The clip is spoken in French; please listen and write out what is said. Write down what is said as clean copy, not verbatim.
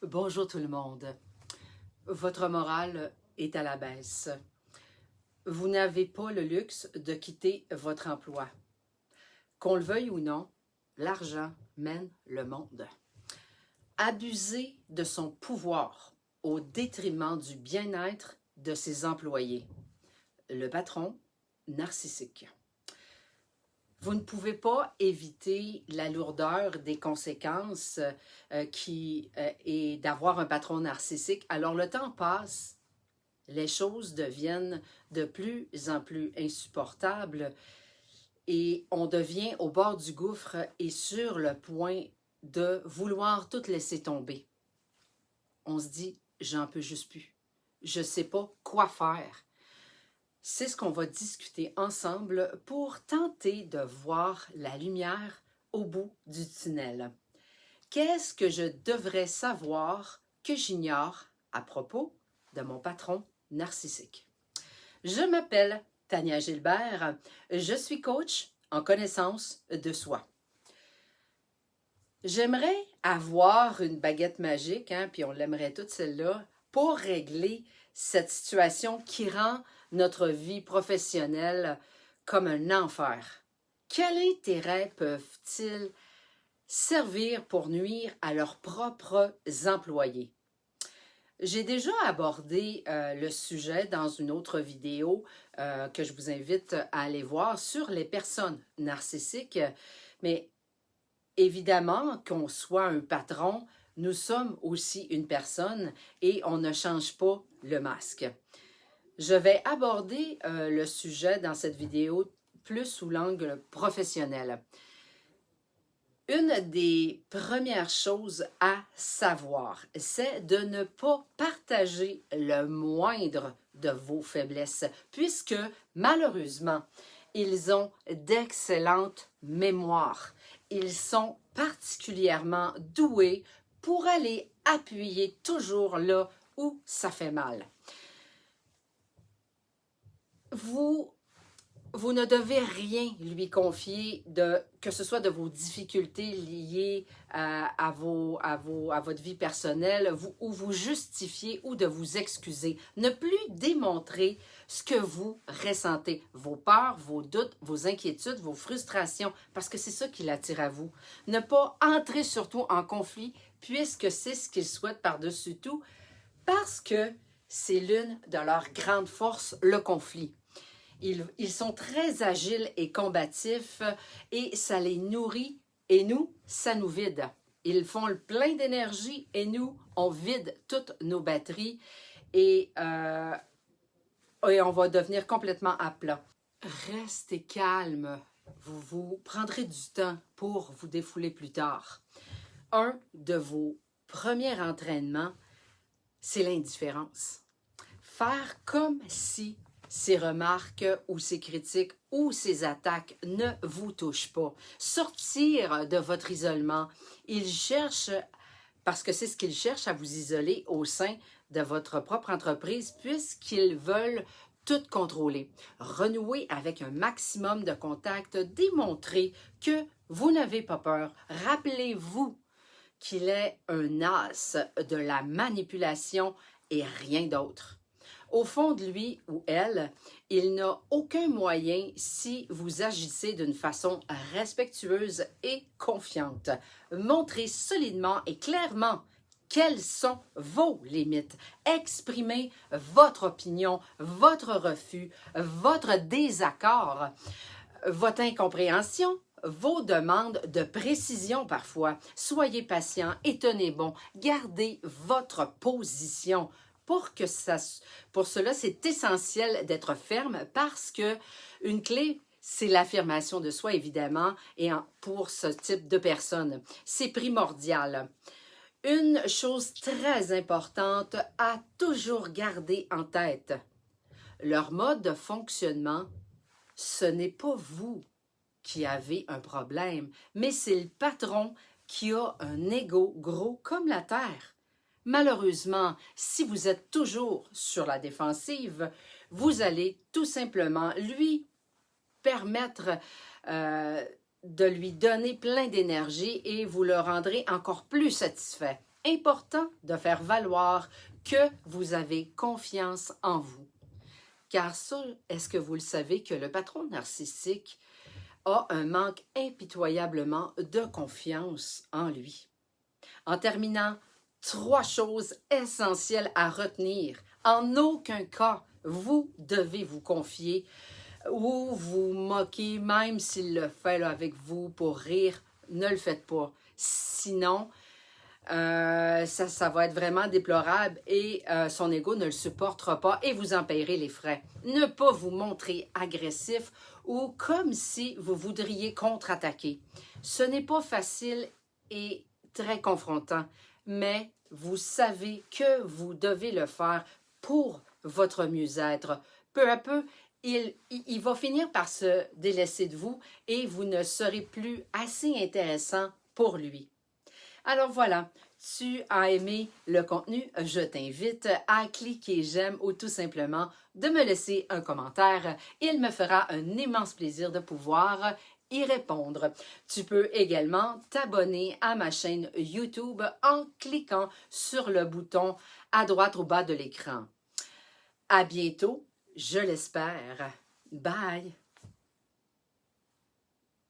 Bonjour tout le monde. Votre morale est à la baisse. Vous n'avez pas le luxe de quitter votre emploi. Qu'on le veuille ou non, l'argent mène le monde. Abuser de son pouvoir au détriment du bien-être de ses employés. Le patron narcissique. Vous ne pouvez pas éviter la lourdeur des conséquences et d'avoir un patron narcissique. Alors le temps passe, les choses deviennent de plus en plus insupportables et on devient au bord du gouffre et sur le point de vouloir tout laisser tomber. On se dit, j'en peux juste plus. Je ne sais pas quoi faire. C'est ce qu'on va discuter ensemble pour tenter de voir la lumière au bout du tunnel. Qu'est-ce que je devrais savoir que j'ignore à propos de mon patron narcissique? Je m'appelle Tania Gilbert, je suis coach en connaissance de soi. J'aimerais avoir une baguette magique, puis on l'aimerait toute celle-là, pour régler cette situation qui rend notre vie professionnelle comme un enfer. Quel intérêt peuvent-ils servir pour nuire à leurs propres employés? J'ai déjà abordé le sujet dans une autre vidéo que je vous invite à aller voir sur les personnes narcissiques, mais évidemment qu'on soit un patron, nous sommes aussi une personne et on ne change pas le masque. Je vais aborder le sujet dans cette vidéo plus sous l'angle professionnel. Une des premières choses à savoir, c'est de ne pas partager le moindre de vos faiblesses, puisque malheureusement, ils ont d'excellentes mémoires. Ils sont particulièrement doués pour aller appuyer toujours là où ça fait mal. Vous ne devez rien lui confier, que ce soit de vos difficultés liées à votre vie personnelle, ou vous justifier ou de vous excuser. Ne plus démontrer ce que vous ressentez, vos peurs, vos doutes, vos inquiétudes, vos frustrations, parce que c'est ça qui l'attire à vous. Ne pas entrer surtout en conflit, puisque c'est ce qu'ils souhaitent par-dessus tout, parce que c'est l'une de leurs grandes forces, le conflit. Ils sont très agiles et combatifs et ça les nourrit et nous, ça nous vide. Ils font le plein d'énergie et nous, on vide toutes nos batteries et on va devenir complètement à plat. Restez calme. Vous prendrez du temps pour vous défouler plus tard. Un de vos premiers entraînements, c'est l'indifférence. Faire comme si ces remarques ou ces critiques ou ces attaques ne vous touchent pas. Sortir de votre isolement. Ils cherchent, parce que c'est ce qu'ils cherchent, à vous isoler au sein de votre propre entreprise puisqu'ils veulent tout contrôler. Renouer avec un maximum de contacts, démontrer que vous n'avez pas peur. Rappelez-vous qu'il est un as de la manipulation et rien d'autre. Au fond de lui ou elle, il n'a aucun moyen si vous agissez d'une façon respectueuse et confiante. Montrez solidement et clairement quelles sont vos limites. Exprimez votre opinion, votre refus, votre désaccord, votre incompréhension, vos demandes de précision parfois. Soyez patient et tenez bon. Gardez votre position. Pour cela, c'est essentiel d'être ferme parce que une clé, c'est l'affirmation de soi, évidemment, et pour ce type de personnes. C'est primordial. Une chose très importante à toujours garder en tête. Leur mode de fonctionnement, ce n'est pas vous qui avez un problème, mais c'est le patron qui a un ego gros comme la terre. Malheureusement, si vous êtes toujours sur la défensive, vous allez tout simplement lui permettre de lui donner plein d'énergie et vous le rendrez encore plus satisfait. important de faire valoir que vous avez confiance en vous. Car ça, est-ce que vous le savez que le patron narcissique a un manque impitoyablement de confiance en lui? En terminant, 3 choses essentielles à retenir. En aucun cas, vous devez vous confier ou vous moquer, même s'il le fait là, avec vous pour rire, ne le faites pas. Sinon, ça va être vraiment déplorable et son ego ne le supportera pas et vous en payerez les frais. Ne pas vous montrer agressif ou comme si vous voudriez contre-attaquer. Ce n'est pas facile et très confrontant, mais vous savez que vous devez le faire pour votre mieux-être. Peu à peu, il va finir par se délaisser de vous et vous ne serez plus assez intéressant pour lui. Alors voilà, tu as aimé le contenu, je t'invite à cliquer j'aime ou tout simplement de me laisser un commentaire. Il me fera un immense plaisir de pouvoir y répondre. Tu peux également t'abonner à ma chaîne YouTube en cliquant sur le bouton à droite au bas de l'écran. À bientôt, je l'espère. Bye!